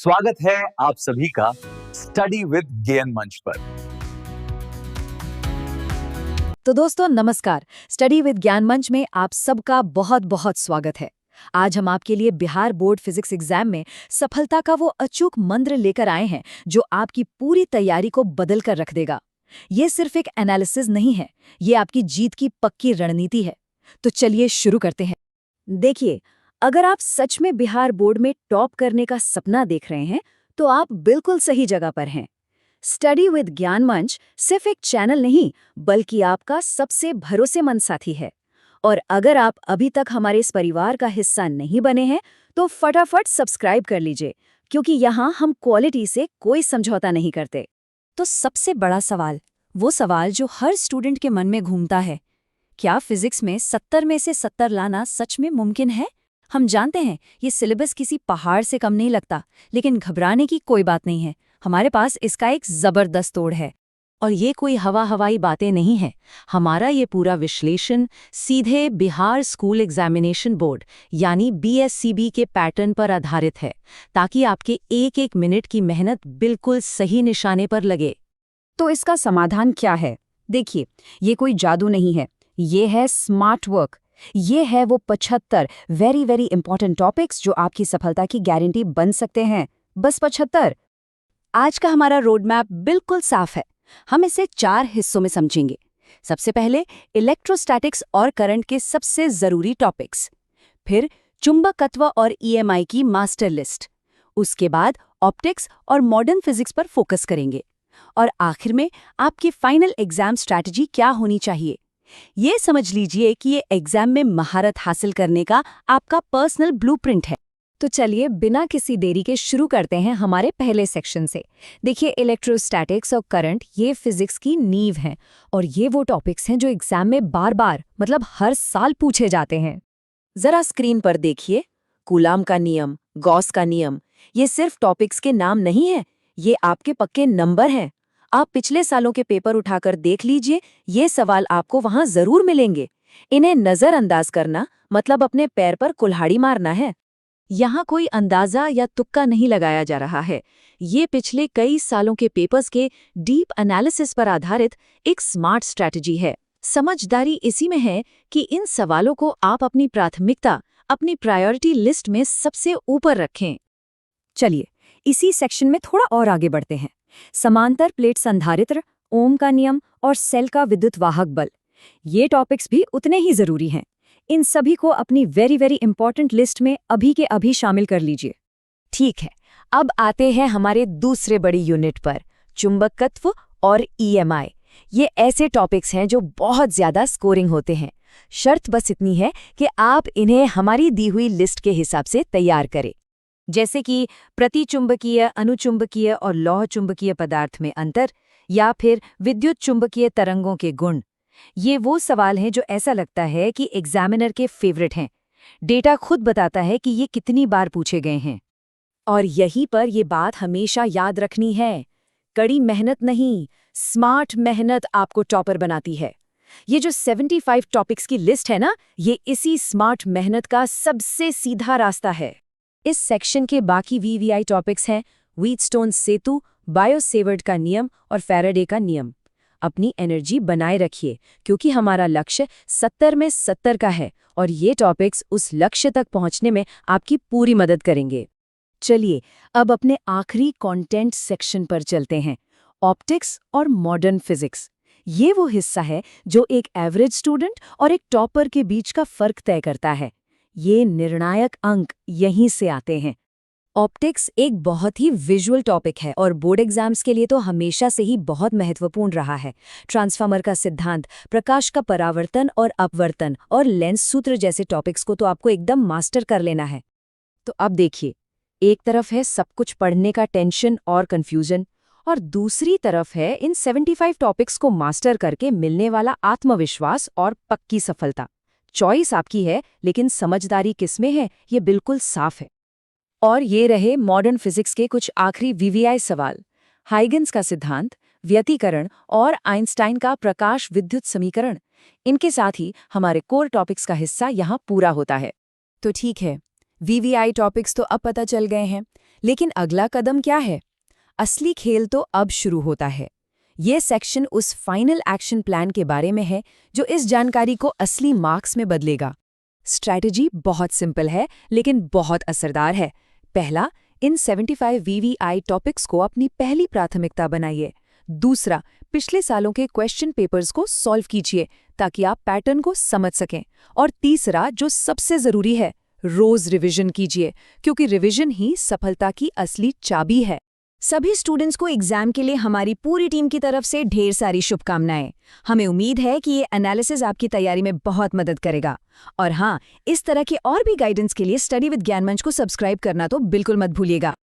स्वागत है आप सभी का स्टडी विद ज्ञान मंच पर। तो दोस्तों नमस्कार। स्टडी विद ज्ञान मंच में आप सबका बहुत बहुत स्वागत है। आज हम आपके लिए बिहार बोर्ड फिजिक्स एग्जाम में सफलता का वो अचूक मंत्र लेकर आए हैं जो आपकी पूरी तैयारी को बदल कर रख देगा। ये सिर्फ एक एनालिसिस नहीं है, ये आपकी जीत की पक्की रणनीति है। तो चलिए शुरू करते हैं। देखिए, अगर आप सच में बिहार बोर्ड में टॉप करने का सपना देख रहे हैं तो आप बिल्कुल सही जगह पर हैं। स्टडी विद ज्ञान मंच सिर्फ एक चैनल नहीं बल्कि आपका सबसे भरोसेमंद साथी है। और अगर आप अभी तक हमारे इस परिवार का हिस्सा नहीं बने हैं तो फटाफट सब्सक्राइब कर लीजिए, क्योंकि यहाँ हम क्वालिटी से कोई समझौता नहीं करते। तो सबसे बड़ा सवाल, वो सवाल जो हर स्टूडेंट के मन में घूमता है, क्या फिजिक्स में 70 में से 70 लाना सच में मुमकिन है? हम जानते हैं ये सिलेबस किसी पहाड़ से कम नहीं लगता, लेकिन घबराने की कोई बात नहीं है। हमारे पास इसका एक जबरदस्त तोड़ है। और ये कोई हवाई बातें नहीं है। हमारा ये पूरा विश्लेषण सीधे बिहार स्कूल एग्जामिनेशन बोर्ड यानी बीएससीबी के पैटर्न पर आधारित है, ताकि आपके एक एक मिनट की मेहनत बिल्कुल सही निशाने पर लगे। तो इसका समाधान क्या है? देखिए, ये कोई जादू नहीं है, ये है स्मार्ट वर्क। ये है वो 75 वेरी इंपॉर्टेंट टॉपिक्स जो आपकी सफलता की गारंटी बन सकते हैं। बस 75। आज का हमारा रोड मैप बिल्कुल साफ है। हम इसे 4 हिस्सों में समझेंगे। सबसे पहले इलेक्ट्रोस्टैटिक्स और करंट के सबसे जरूरी टॉपिक्स, फिर चुंबकत्व और ईएमआई की मास्टर लिस्ट, उसके बाद ऑप्टिक्स और मॉडर्न फिजिक्स पर फोकस करेंगे, और आखिर में आपकी फाइनल एग्जाम स्ट्रैटेजी क्या होनी चाहिए। ये समझ लीजिए कि ये एग्जाम में महारत हासिल करने का आपका पर्सनल ब्लूप्रिंट है। तो चलिए बिना किसी देरी के शुरू करते हैं हमारे पहले सेक्शन से। देखिए, इलेक्ट्रोस्टैटिक्स और करंट ये फिजिक्स की नींव हैं, और ये वो टॉपिक्स हैं जो एग्जाम में बार बार मतलब हर साल पूछे जाते हैं। जरा स्क्रीन पर देखिए, कूलाम का नियम, गॉस का नियम, ये सिर्फ टॉपिक्स के नाम नहीं है, ये आपके पक्के नंबर हैं। आप पिछले सालों के पेपर उठाकर देख लीजिए, ये सवाल आपको वहां जरूर मिलेंगे। इन्हें नजरअंदाज करना मतलब अपने पैर पर कुल्हाड़ी मारना है। यहाँ कोई अंदाजा या तुक्का नहीं लगाया जा रहा है। ये पिछले कई सालों के पेपर्स के डीप एनालिसिस पर आधारित एक स्मार्ट स्ट्रैटेजी है। समझदारी इसी में है कि इन सवालों को आप अपनी प्राथमिकता, अपनी प्रायोरिटी लिस्ट में सबसे ऊपर रखें। चलिए इसी सेक्शन में थोड़ा और आगे बढ़ते हैं। समांतर प्लेट संधारित्र, ओम का नियम और सेल का विद्युत वाहक बल, ये टॉपिक्स भी उतने ही जरूरी हैं। इन सभी को अपनी वेरी इंपॉर्टेंट लिस्ट में अभी के अभी शामिल कर लीजिए। ठीक है, अब आते हैं हमारे दूसरे बड़ी यूनिट पर, चुंबकत्व और ईएमआई। ये ऐसे टॉपिक्स हैं जो बहुत ज्यादा स्कोरिंग होते हैं। शर्त बस इतनी है कि आप इन्हें हमारी दी हुई लिस्ट के हिसाब से तैयार करें, जैसे कि प्रतिचुंबकीय, अनुचुंबकीय और लौह चुंबकीय पदार्थ में अंतर, या फिर विद्युत चुंबकीय तरंगों के गुण। ये वो सवाल हैं जो ऐसा लगता है कि एग्जामिनर के फेवरेट हैं। डेटा खुद बताता है कि ये कितनी बार पूछे गए हैं। और यहीं पर ये बात हमेशा याद रखनी है, कड़ी मेहनत नहीं, स्मार्ट मेहनत आपको टॉपर बनाती है। ये जो 75 टॉपिक्स की लिस्ट है ना, ये इसी स्मार्ट मेहनत का सबसे सीधा रास्ता है। इस सेक्शन के बाकी वीवीआई टॉपिक्स हैं व्हीटस्टोन सेतु, बायोसेवर्ट का नियम और फैराडे का नियम। अपनी एनर्जी बनाए रखिए, क्योंकि हमारा लक्ष्य 70 में 70 का है, और ये टॉपिक्स उस लक्ष्य तक पहुंचने में आपकी पूरी मदद करेंगे। चलिए अब अपने आखिरी कंटेंट सेक्शन पर चलते हैं, ऑप्टिक्स और मॉडर्न फिजिक्स। ये वो हिस्सा है जो एक एवरेज स्टूडेंट और एक टॉपर के बीच का फर्क तय करता है। ये निर्णायक अंक यहीं से आते हैं। ऑप्टिक्स एक बहुत ही विजुअल टॉपिक है और बोर्ड एग्जाम्स के लिए तो हमेशा से ही बहुत महत्वपूर्ण रहा है। ट्रांसफार्मर का सिद्धांत, प्रकाश का परावर्तन और अपवर्तन और लेंस सूत्र जैसे टॉपिक्स को तो आपको एकदम मास्टर कर लेना है। तो अब देखिए, एक तरफ है सब कुछ पढ़ने का टेंशन और कंफ्यूजन, और दूसरी तरफ है इन 75 टॉपिक्स को मास्टर करके मिलने वाला आत्मविश्वास और पक्की सफलता। चॉइस आपकी है, लेकिन समझदारी किसमें है ये बिल्कुल साफ है। और ये रहे मॉडर्न फिजिक्स के कुछ आखिरी वीवीआई सवाल। हाइगन्स का सिद्धांत, व्यतिकरण और आइंस्टाइन का प्रकाश विद्युत समीकरण। इनके साथ ही हमारे कोर टॉपिक्स का हिस्सा यहाँ पूरा होता है। तो ठीक है, वीवीआई टॉपिक्स तो अब पता चल गए हैं, लेकिन अगला कदम क्या है? असली खेल तो अब शुरू होता है। ये सेक्शन उस फाइनल एक्शन प्लान के बारे में है जो इस जानकारी को असली मार्क्स में बदलेगा। स्ट्रैटेजी बहुत सिंपल है लेकिन बहुत असरदार है। पहला, इन 75 VVI टॉपिक्स को अपनी पहली प्राथमिकता बनाइए। दूसरा, पिछले सालों के क्वेश्चन पेपर्स को सॉल्व कीजिए ताकि आप पैटर्न को समझ सकें। और तीसरा, जो सबसे ज़रूरी है, रोज़ रिवीजन कीजिए, क्योंकि रिवीजन ही सफलता की असली चाबी है। सभी स्टूडेंट्स को एग्जाम के लिए हमारी पूरी टीम की तरफ से ढेर सारी शुभकामनाएं। हमें उम्मीद है कि ये एनालिसिस आपकी तैयारी में बहुत मदद करेगा। और हाँ, इस तरह के और भी गाइडेंस के लिए स्टडी विद ज्ञान मंच को सब्सक्राइब करना तो बिल्कुल मत भूलिएगा।